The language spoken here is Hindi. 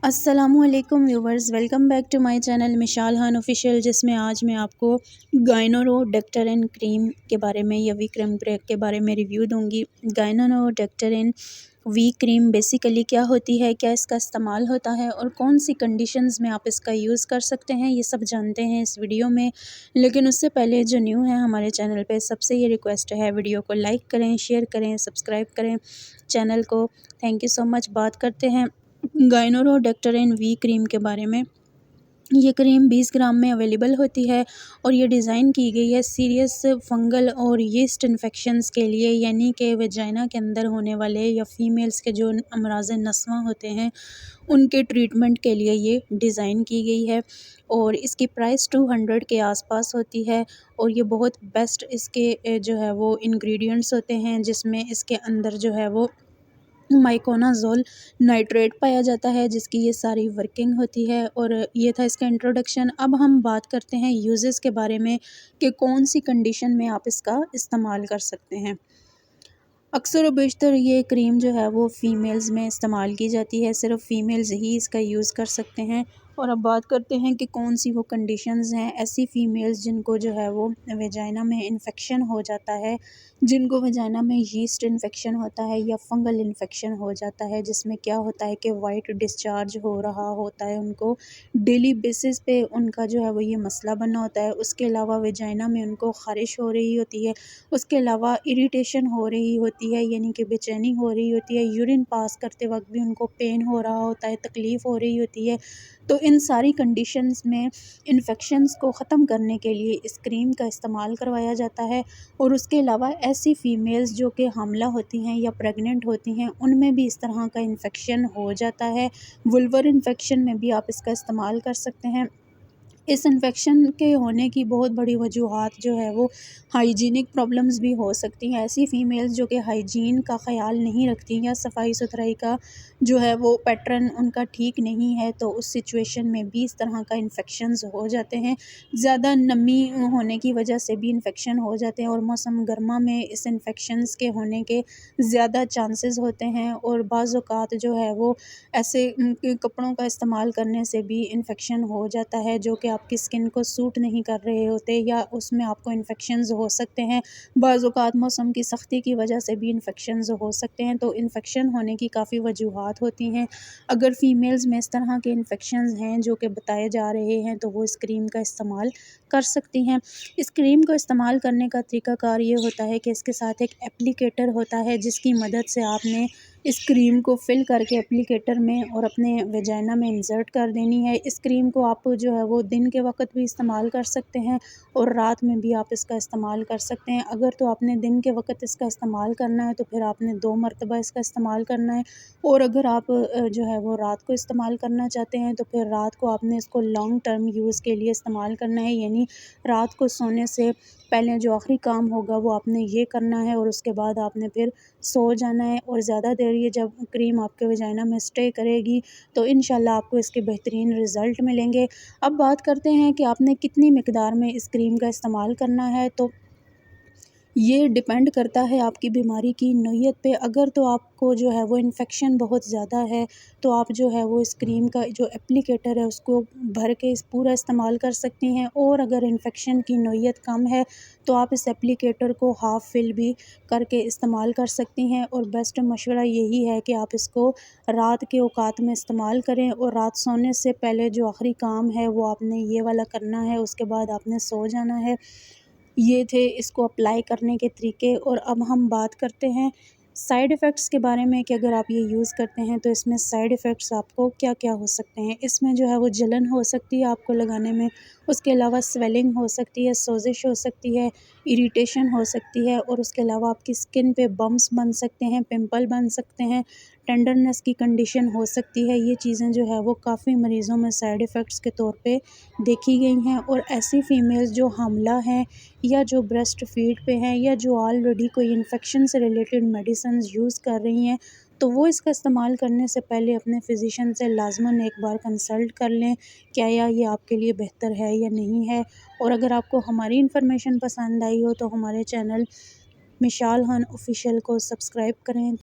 अस्सलामुअलैकुम viewers, welcome back to my channel Mishal Khan official, जिसमें आज मैं आपको गायनोरोडक्टरिन क्रीम के बारे में या वी क्रीम ब्रेक के बारे में रिव्यू दूंगी। गायनोरोडक्टरिन वी क्रीम बेसिकली क्या होती है, क्या इसका इस्तेमाल होता है और कौन सी कंडीशंस में आप इसका यूज़ कर सकते हैं, ये सब जानते हैं इस वीडियो में। लेकिन उससे पहले जो न्यू है हमारे चैनल पे, सबसे ये रिक्वेस्ट है, वीडियो को लाइक करें, शेयर करें, सब्सक्राइब करें चैनल को। Thank you so much. बात करते हैं गायनोरोडक्टरिन वी क्रीम के बारे में। ये क्रीम 20 ग्राम में अवेलेबल होती है और ये डिज़ाइन की गई है सीरियस फंगल और यीस्ट इन्फेक्शंस के लिए, यानी कि वजाइना के अंदर होने वाले या फीमेल्स के जो अमराज़ नस्वां होते हैं उनके ट्रीटमेंट के लिए ये डिज़ाइन की गई है। और इसकी प्राइस 200 के आसपास होती है और ये बहुत बेस्ट इसके जो है वो इंग्रेडिएंट्स होते हैं, जिसमें इसके अंदर जो है वो माइकोनाज़ोल नाइट्रेट पाया जाता है, जिसकी ये सारी वर्किंग होती है। और ये था इसका इंट्रोडक्शन। अब हम बात करते हैं यूजेस के बारे में कि कौन सी कंडीशन में आप इसका इस्तेमाल कर सकते हैं। अक्सर व बेशतर ये क्रीम जो है वो फ़ीमेल्स में इस्तेमाल की जाती है, सिर्फ फ़ीमेल्स ही इसका यूज़ कर सकते हैं। और अब बात करते हैं कि कौन सी वो कंडीशंस हैं, ऐसी फ़ीमेल्स जिनको जो है वो वेजाइना में इन्फेक्शन हो जाता है, जिनको वेजाइना में यीस्ट इन्फेक्शन होता है या फंगल इन्फेक्शन हो जाता है, जिसमें क्या होता है कि वाइट डिस्चार्ज हो रहा होता है उनको डेली बेसिस पे, उनका जो है वो ये मसला बना होता है। उसके अलावा वेजाइना में उनको ख़ारिश हो रही होती है, उसके अलावा इरिटेशन हो रही होती है, यानी कि बेचैनी हो रही होती है, यूरिन पास करते वक्त भी उनको पेन हो रहा होता है, तकलीफ़ हो रही होती है। तो इन सारी कंडीशंस में इन्फेक्शंस को ख़त्म करने के लिए इस क्रीम का इस्तेमाल करवाया जाता है। और उसके अलावा ऐसी फ़ीमेल्स जो कि हामला होती हैं या प्रेग्नेंट होती हैं, उनमें भी इस तरह का इन्फेक्शन हो जाता है। वुल्वर इन्फेक्शन में भी आप इसका इस्तेमाल कर सकते हैं। इस इन्फेक्शन के होने की बहुत बड़ी वजूहात जो है वो हाइजीनिक प्रॉब्लम्स भी हो सकती हैं। ऐसी फ़ीमेल्स जो कि हाइजीन का ख़याल नहीं रखती या सफाई सुथराई का जो है वो पैटर्न उनका ठीक नहीं है, तो उस सिचुएशन में भी इस तरह का इन्फेक्शंस हो जाते हैं। ज़्यादा नमी होने की वजह से भी इन्फेक्शन हो जाते हैं और मौसम गर्मा में इस इन्फेक्शंस के होने के ज़्यादा चांसेस होते हैं। और बाज़ औक़ात जो है वो ऐसे कपड़ों का इस्तेमाल करने से भी इन्फेक्शन हो जाता है, जो कि आपकी स्किन को सूट नहीं कर रहे होते या उसमें आपको इन्फेक्शंस हो सकते हैं। बाज़ औक़ात मौसम की सख्ती की वजह से भी इन्फेक्शंस हो सकते हैं, तो इन्फेक्शन होने की काफ़ी वजूहात होती हैं। अगर फ़ीमेल्स में इस तरह के इन्फेक्शंस हैं जो कि बताए जा रहे हैं, तो वो इस क्रीम का इस्तेमाल कर सकती हैं। इस क्रीम को इस्तेमाल करने का तरीक़ाकार ये होता है कि इसके साथ एक एप्लीकेटर होता है, जिसकी मदद से आपने इस क्रीम को फ़िल करके एप्लीकेटर में और अपने वेजाइना में इंसर्ट कर देनी है। इस क्रीम को आप जो है वो दिन के वक़्त भी इस्तेमाल कर सकते हैं और रात में भी आप इसका इस्तेमाल कर सकते हैं। अगर तो आपने दिन के वक़्त इसका इस्तेमाल करना है, तो फिर आपने 2 मरतबा इसका इस्तेमाल करना है। और अगर आप जो है वो रात को इस्तेमाल करना चाहते हैं, तो फिर रात को आपने इसको लॉन्ग टर्म यूज़ के लिए इस्तेमाल करना है, यानी रात को सोने से पहले जो आखिरी काम होगा वो आपने ये करना है और उसके बाद आपने फिर सो जाना है। और ज़्यादा देर ये जब क्रीम आपके वजाइना में स्टे करेगी, तो इंशाल्लाह आपको इसके बेहतरीन रिज़ल्ट मिलेंगे। अब बात करते हैं कि आपने कितनी मिकदार में इस क्रीम का इस्तेमाल करना है, तो ये डिपेंड करता है आपकी बीमारी की नोयत पे। अगर तो आपको जो है वो इन्फेक्शन बहुत ज़्यादा है, तो आप जो है वो इस क्रीम का जो एप्लीकेटर है उसको भर के इस पूरा इस्तेमाल कर सकती हैं। और अगर इन्फेक्शन की नोयत कम है, तो आप इस एप्लीकेटर को हाफ़ फिल भी करके इस्तेमाल कर सकती हैं। और बेस्ट मशवरा यही है कि आप इसको रात के औकात में इस्तेमाल करें और रात सोने से पहले जो आखिरी काम है वो आपने ये वाला करना है, उसके बाद आपने सो जाना है। ये थे इसको अप्लाई करने के तरीके। और अब हम बात करते हैं साइड इफ़ेक्ट्स के बारे में कि अगर आप ये यूज़ करते हैं तो इसमें साइड इफ़ेक्ट्स आपको क्या-क्या हो सकते हैं। इसमें जो है वो जलन हो सकती है आपको लगाने में, उसके अलावा स्वेलिंग हो सकती है, सोज़िश हो सकती है, इरिटेशन हो सकती है और उसके अलावा आपकी स्किन पे बम्प्स बन सकते हैं, पिंपल बन सकते हैं, टेंडरनेस की कंडीशन हो सकती है। ये चीज़ें जो है वो काफ़ी मरीज़ों में साइड इफ़ेक्ट्स के तौर पे देखी गई हैं। और ऐसी फ़ीमेल्स जो हामला हैं या जो ब्रेस्ट फीड पे हैं या जो ऑलरेडी कोई इन्फेक्शन से रिलेटेड मेडिसिन्स यूज़ कर रही हैं, तो वो इसका इस्तेमाल करने से पहले अपने फ़िज़िशियन से लाज़मन एक बार कंसल्ट कर लें, क्या या ये आपके लिए बेहतर है या नहीं है। और अगर आपको हमारी इन्फॉर्मेशन पसंद आई हो, तो हमारे चैनल मिशाल खान ऑफिशियल को सब्सक्राइब करें।